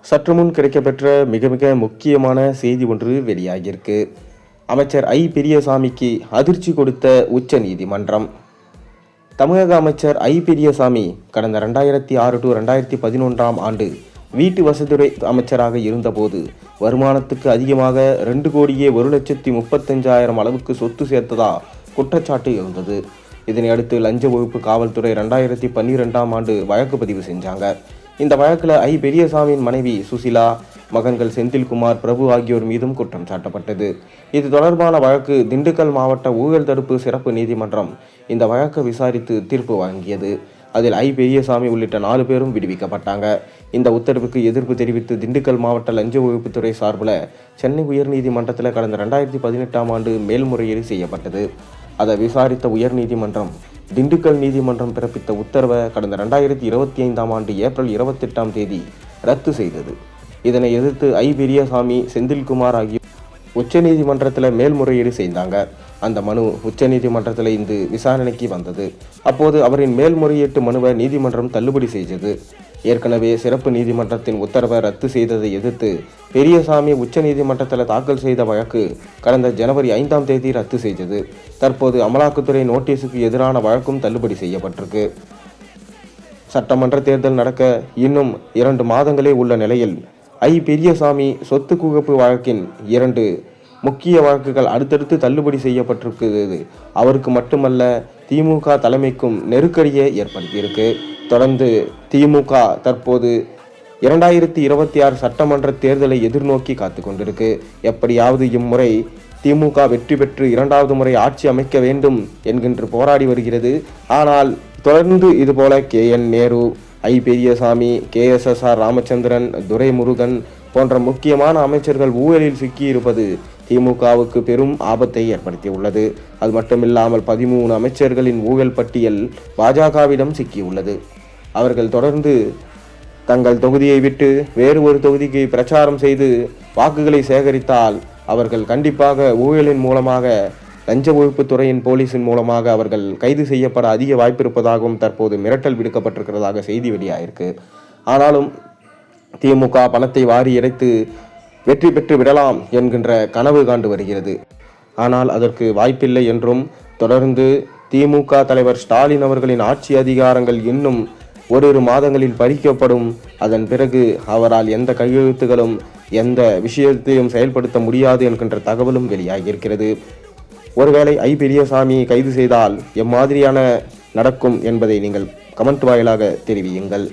சற்று முன் கிடைக்கப்பெற்ற மிக மிக முக்கியமான செய்தி ஒன்று வெளியாகியிருக்கு. அமைச்சர் ஐ. பெரியசாமிக்கு அதிர்ச்சி கொடுத்த உச்ச நீதிமன்றம். தமிழக அமைச்சர் ஐ. பெரியசாமி கடந்த 2006 to 2011 ஆண்டு வீட்டு வசதித்துறை அமைச்சராக இருந்தபோது வருமானத்துக்கு அதிகமாக 2,01,35,000 அளவுக்கு சொத்து சேர்த்ததா குற்றச்சாட்டு இருந்தது. இதனை அடுத்து லஞ்ச ஒழிப்பு காவல்துறை 2012 ஆண்டு வழக்கு பதிவு செஞ்சாங்க. இந்த வழக்கில் ஐ. பெரியசாமியின் மனைவி சுசிலா, மகன்கள் செந்தில்குமார், பிரபு ஆகியோர் மீதும் குற்றம் சாட்டப்பட்டது. இது தொடர்பான வழக்கு திண்டுக்கல் மாவட்ட ஊழல் தடுப்பு சிறப்பு நீதிமன்றம் இந்த வழக்கை விசாரித்து தீர்ப்பு வழங்கியது. அதில் ஐ. பெரியசாமி உள்ளிட்ட 4 பேரும் விடுவிக்கப்பட்டாங்க. இந்த உத்தரவுக்கு எதிர்ப்பு தெரிவித்து திண்டுக்கல் மாவட்ட லஞ்ச ஒழிப்புத்துறை சார்பில் சென்னை உயர்நீதிமன்றத்தில் கடந்த 2018 ஆண்டு மேல்முறையீடு செய்யப்பட்டது. அதை விசாரித்த உயர்நீதிமன்றம் திண்டுக்கல் நீதிமன்றம் பிறப்பித்த உத்தரவை கடந்த 2025 ஆண்டு ஏப்ரல் 28 ரத்து செய்தது. இதனை எதிர்த்து ஐ. பெரியசாமி, செந்தில்குமார் ஆகியோர் உச்சநீதிமன்றத்தில் மேல்முறையீடு செய்தாங்க. அந்த மனு உச்சநீதிமன்றத்தில் இன்று விசாரணைக்கு வந்தது. அப்போது அவரின் மேல்முறையீட்டு மனுவை நீதிமன்றம் தள்ளுபடி செய்தது. ஏற்கனவே சிறப்பு நீதிமன்றத்தின் உத்தரவை ரத்து செய்ததை எதிர்த்து பெரியசாமி உச்சநீதிமன்றத்தில் தாக்கல் செய்த வழக்கு கடந்த ஜனவரி 5 ரத்து செய்தது. தற்போது அமலாக்கத்துறை நோட்டீஸுக்கு எதிரான வழக்கும் தள்ளுபடி செய்யப்பட்டிருக்கு. சட்டமன்ற தேர்தல் நடக்க இன்னும் 2 மாதங்களே உள்ள நிலையில் ஐ. பெரியசாமி சொத்து குவிப்பு வழக்கின் 2 முக்கிய வழக்குகள் அடுத்தடுத்து தள்ளுபடி செய்யப்பட்டிருக்கிறது. அவருக்கு மட்டுமல்ல, திமுக தலைமைக்கும் நெருக்கடியை ஏற்படுத்தியிருக்கு. தொடர்ந்து திமுக தற்போது 2026 சட்டமன்ற தேர்தலை எதிர்நோக்கி காத்து கொண்டிருக்கு. எப்படியாவது இம்முறை திமுக வெற்றி பெற்று 2வது முறை ஆட்சி அமைக்க வேண்டும் என்கின்ற போராடி வருகிறது. ஆனால் தொடர்ந்து இதுபோல KN நேரு, ஐ. பெரியசாமி, KSSR ராமச்சந்திரன், துரைமுருகன் போன்ற முக்கியமான அமைச்சர்கள் ஊழலில் சிக்கியிருப்பது திமுகவுக்கு பெரும் ஆபத்தை ஏற்படுத்தியுள்ளது. அது மட்டுமில்லாமல் 13 அமைச்சர்களின் ஊழல் பட்டியல் பாஜகவிடம் சிக்கியுள்ளது. அவர்கள் தொடர்ந்து தங்கள் தொகுதியை விட்டு வேறு ஒரு தொகுதிக்கு பிரச்சாரம் செய்து வாக்குகளை சேகரித்தால் அவர்கள் கண்டிப்பாக ஊழலின் மூலமாக, லஞ்ச ஒழிப்புத்துறையின் போலீஸின் மூலமாக அவர்கள் கைது செய்யப்பட அதிக வாய்ப்பு இருப்பதாகவும் தற்போது மிரட்டல் விடுக்கப்பட்டிருக்கிறதாக செய்தி வெளியாயிருக்கு. ஆனாலும் திமுக பணத்தை வாரி இறைத்து வெற்றி பெற்று விடலாம் என்கின்ற கனவு காண்டு வருகிறது. ஆனால் அதற்கு வாய்ப்பில்லை என்றும், தொடர்ந்து திமுக தலைவர் ஸ்டாலின் அவர்களின் ஆட்சி அதிகாரங்கள் இன்னும் ஓரிரு மாதங்களில் பறிக்கப்படும். அதன் பிறகு அவரால் எந்த கையெழுத்துகளும் எந்த விஷயத்தையும் செயல்படுத்த முடியாது என்கின்ற தகவலும் வெளியாகியிருக்கிறது. ஒருவேளை ஐ. பெரியசாமி கைது செய்தால் எம்மாதிரியான நடக்கும் என்பதை நீங்கள் கமெண்ட் வாயிலாக தெரிவியுங்கள்.